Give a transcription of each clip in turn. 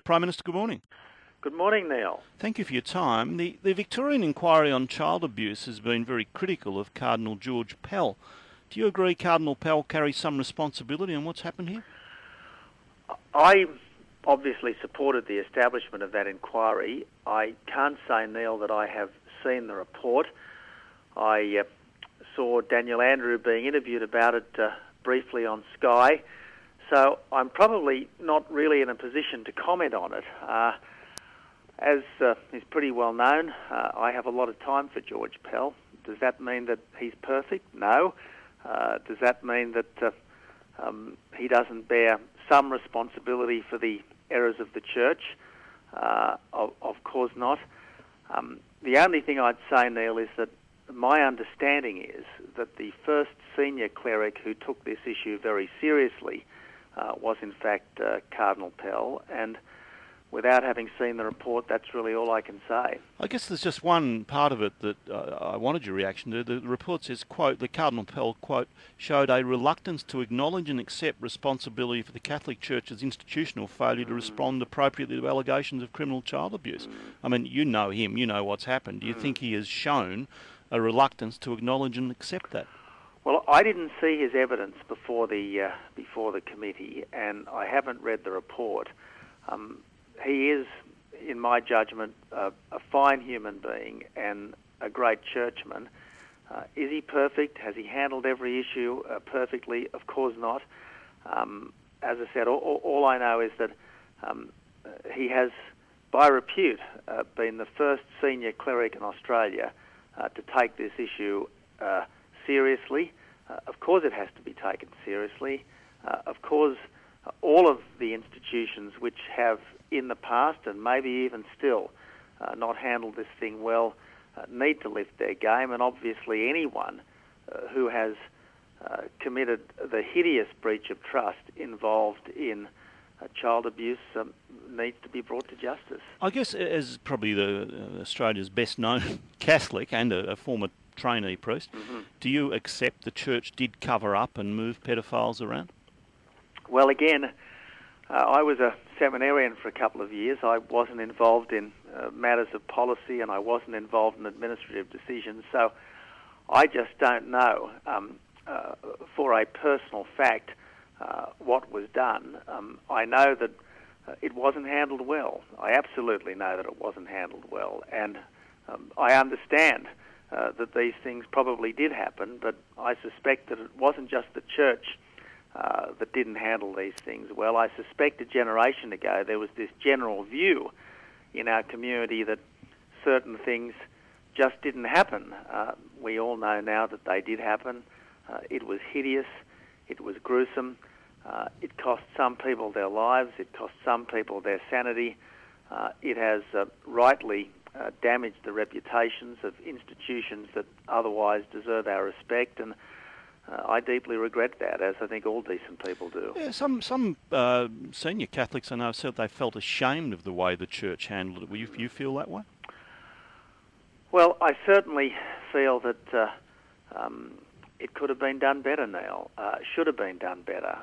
Prime Minister, good morning. Good morning, Neil. Thank you for your time. The Victorian inquiry on child abuse has been very critical of Cardinal George Pell. Do you agree Cardinal Pell carries some responsibility on what's happened here? I obviously supported the establishment of that inquiry. I can't say, Neil, that I have seen the report. I saw Daniel Andrew being interviewed about it briefly on Sky, so I'm probably not really in a position to comment on it. As is pretty well known, I have a lot of time for George Pell. Does that mean that he's perfect? No. Does that mean that he doesn't bear some responsibility for the errors of the Church? Of course not. The only thing I'd say, Neil, is that my understanding is that the first senior cleric who took this issue very seriously was in fact Cardinal Pell, and without having seen the report, that's really all I can say. I guess there's just one part of it that I wanted your reaction to. The report says, quote, that Cardinal Pell, quote, showed a reluctance to acknowledge and accept responsibility for the Catholic Church's institutional failure to respond appropriately to allegations of criminal child abuse. I mean, you know him, you know what's happened. Do you think he has shown a reluctance to acknowledge and accept that? Well, I didn't see his evidence before the committee, and I haven't read the report. He is, in my judgment, a fine human being and a great churchman. Is he perfect? Has he handled every issue perfectly? Of course not. As I said, all I know is that he has, by repute, been the first senior cleric in Australia to take this issue seriously. Of course it has to be taken seriously. Of course, all of the institutions which have in the past and maybe even still not handled this thing well need to lift their game, and obviously anyone who has committed the hideous breach of trust involved in child abuse needs to be brought to justice. I guess as probably Australia's best known Catholic and a former trainee priest, do you accept the Church did cover up and move pedophiles around? Well, again, I was a seminarian for a couple of years. I wasn't involved in matters of policy, and I wasn't involved in administrative decisions, so I just don't know for a personal fact what was done. I know that it wasn't handled well. I absolutely know that it wasn't handled well, and I understand that these things probably did happen, but I suspect that it wasn't just the Church that didn't handle these things well. I suspect a generation ago there was this general view in our community that certain things just didn't happen. We all know now that they did happen. It was hideous. It was gruesome. It cost some people their lives. It cost some people their sanity. It has rightly damaged the reputations of institutions that otherwise deserve our respect, and I deeply regret that, as I think all decent people do. Yeah, some senior Catholics I know said they felt ashamed of the way the Church handled it. Will you feel that way? Well, I certainly feel that it could have been done better, Neil. Should have been done better.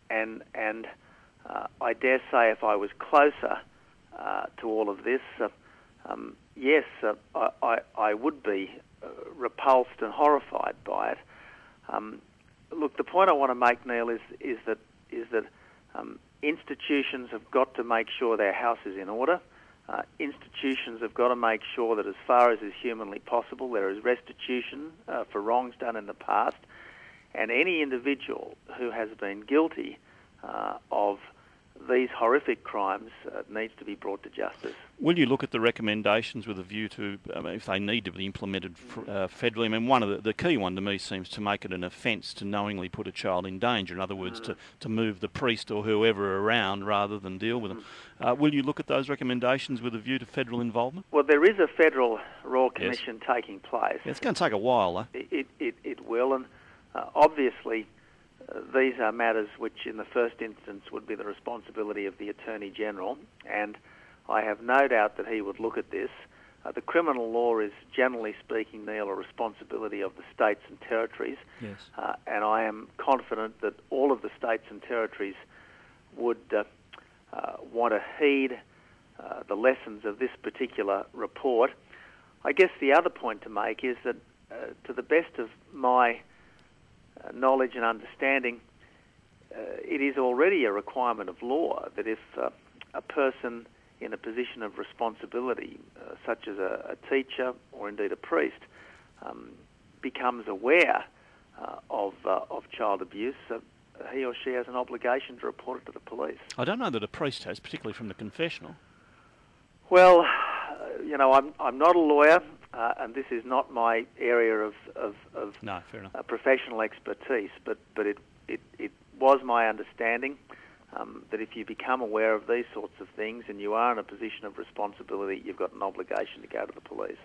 And I dare say if I was closer to all of this, yes, I would be repulsed and horrified by it. Look, the point I want to make, Neil, is that institutions have got to make sure their house is in order. Institutions have got to make sure that as far as is humanly possible, there is restitution for wrongs done in the past, and any individual who has been guilty of these horrific crimes needs to be brought to justice. Will you look at the recommendations with a view to, if they need to be implemented federally? I mean, one of the key one to me seems to make it an offence to knowingly put a child in danger. In other words, to move the priest or whoever around rather than deal with them. Will you look at those recommendations with a view to federal involvement? Well, there is a federal Royal Commission taking place. Yeah, it's going to take a while, though. It will, and obviously these are matters which in the first instance would be the responsibility of the Attorney-General, and I have no doubt that he would look at this. The criminal law is, generally speaking, Neil, a responsibility of the states and territories, yes. And I am confident that all of the states and territories would want to heed the lessons of this particular report. I guess the other point to make is that, to the best of my knowledge and understanding, it is already a requirement of law that if a person in a position of responsibility, such as a teacher or indeed a priest, becomes aware of child abuse, he or she has an obligation to report it to the police. I don't know that a priest has, particularly from the confessional. Well, I'm not a lawyer, and this is not my area of No, fair enough. Professional expertise. But it was my understanding that if you become aware of these sorts of things and you are in a position of responsibility, you've got an obligation to go to the police.